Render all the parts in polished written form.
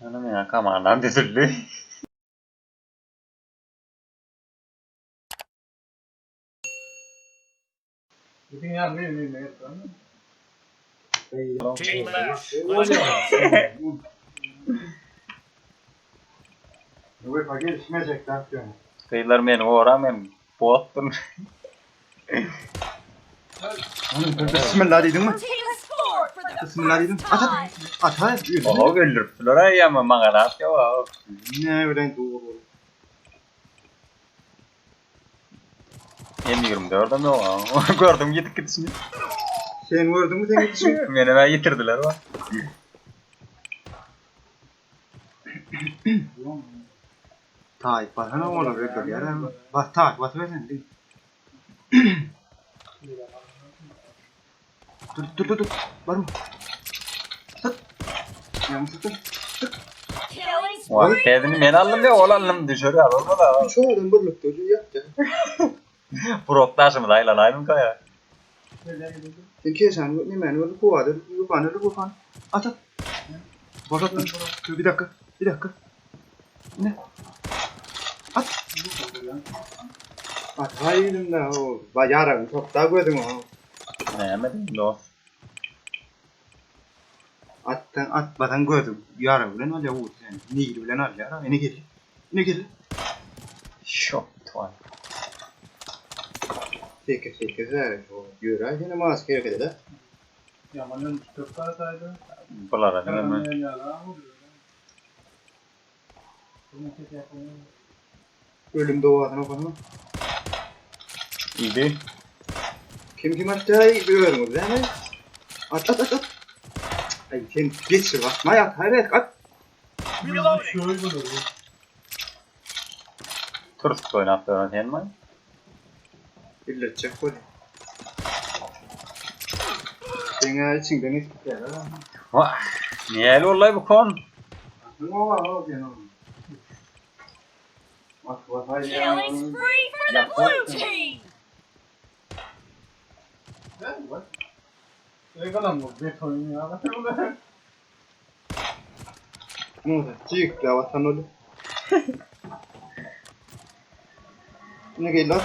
Hanım ya kamardan düzüldü. Team left. UEFA gelişmeyecekler diyorum. Kıyılar beni uğramıyorum. Boğattım. Bismillah dedim mi? Team scored for the Bismillah dedim. first At time. at. At at. Oho güldürttüler ay ama bana rahat ya. Ne öyle doğru. Yemiyorum gördüm ya. Gördüm gittik gitsin. Sen gördün mü sen gitsin? Beni ben yitirdiler bak. Tayyip var. Hani oğlum öyle bir ara. Bak Tayyip bak versen. Dur. Var mı? Tut. Yanlış tuttum. Killing Vay kendini ben aldım ya oğlanım dışarı al olmadı. Şu adam birlikte öyle yaptı. Proktaşımı da aylanayım kaya. Sen kesan ne ben öyle kuvadı. Yuvan öyle kuvan. At. Bak at. Dur bir dakika. Ne? At. At hayırım da o. Bayağı çok daha gördüm o. Ne yemedim dost. At batan gördüm. Yara bilen öyle vurdu yani. Nigri bilen öyle yara. Ne gel. Şok tuval. Seke zara. Yura yine maske yok dedi. Bulara değil mi? Ölüm doğadına falan. İyiydi. Kim açtı ay biliyorum o zaman. At. Ay sen geç bak. Maya hayret at. Turist oynattı öğren mi? İlle çek koy. Sen içinden istiyor. Vah. Niye öyle olay bu kon? Ne var diyor. Bak killing spree for the blue team. Ne oldu? Çık ya vatan oldu. Ne gel lan?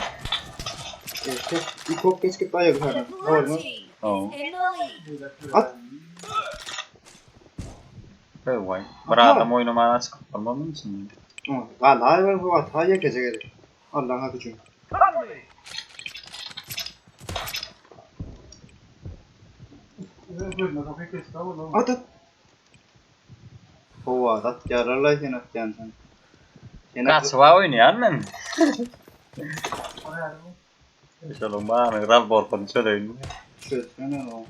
Bir kop keşke bayır The ha. blue Var mı? team Oh. in the lead. At. Böyle vay. Bir adam oynamaya çıkıp almadın mısın? Vallahi ben bu hatayı geçecek. Allah'ın adı için. At. Hova at yararlar sen at sen. Kaç var oynayan mı? Şöyle bana kral borpun şöyle oynuyor. Söylesene o.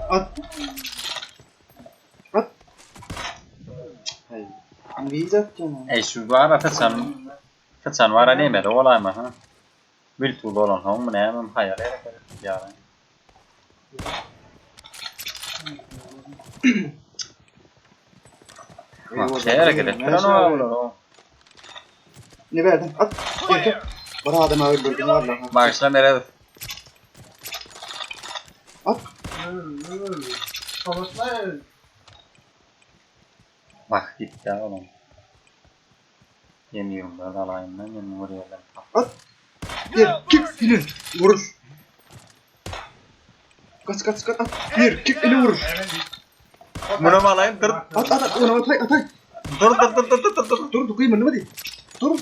At. Hayır. Hangi canım? Şu var fıçan var ne mi de olay mı ha? Bir tuğla olan hanım mı ne mi hayal ederek yani. Bak şey hareket ettiren o. Ne verdin? At. Gel. Bana adam öldürdün vallahi. Başla nereye? At. Bak git ya oğlum. Yemiyorum ben alayım ben yemiyorum oraya ben. At. Gel. Kick yine. Vuruş. Kaç at. Bir kick ile vuruş. Bunu mu alayım? Dur. At. Ona atay. Dur. Dur kıyma ne değil. Dur.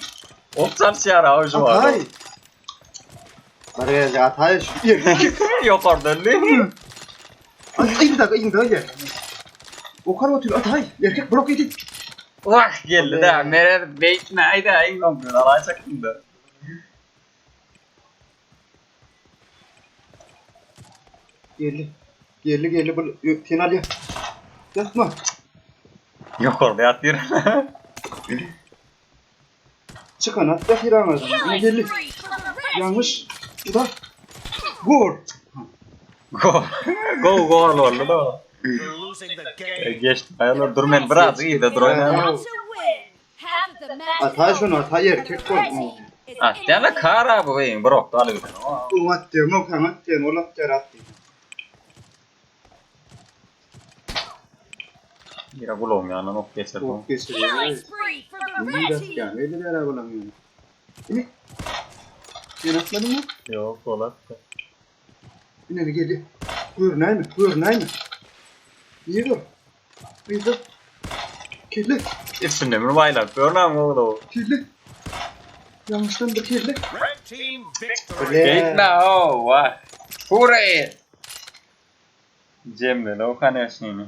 Opsar yara o şu var. Atay. Bari ya atay. Bir kick. Yok orada ne? Ay bir dakika gel. O kadar atıyor atay. Erkek blok yedi. Vah geldi de mere beyt neydi en komple alacaktım da. Geldi bu final ya. Yapma. Yok orada yatıyor. Çıkan at da firamaz. Ne Killing geldi? spree for the red Yanlış. Bu da. Gol. Go oldu da. You're losing the game. Geçti. Ayarlar durmayın biraz iyi de team. durmayın. Want to win half of the match. Atay şunu atay erkek gol. is Ah, त्याला enemy. खराब होईन बरोबर चालू आहे. तू मग मग खांगते नोलप राहते Mira Bologna hanno un peso. Okay sir Killing spree for the ini red dah team. क्या है जरा बोला ini nasıl mı Yok ola. ini gel buyur nayme iyi dur iyi dur kirli Hepsinde mi baylar? Görmem mi oğlum? kirli yanlıştan bir kirli Red team victory. Bekle o var. Pure. Cemre ne o kadar şeyini.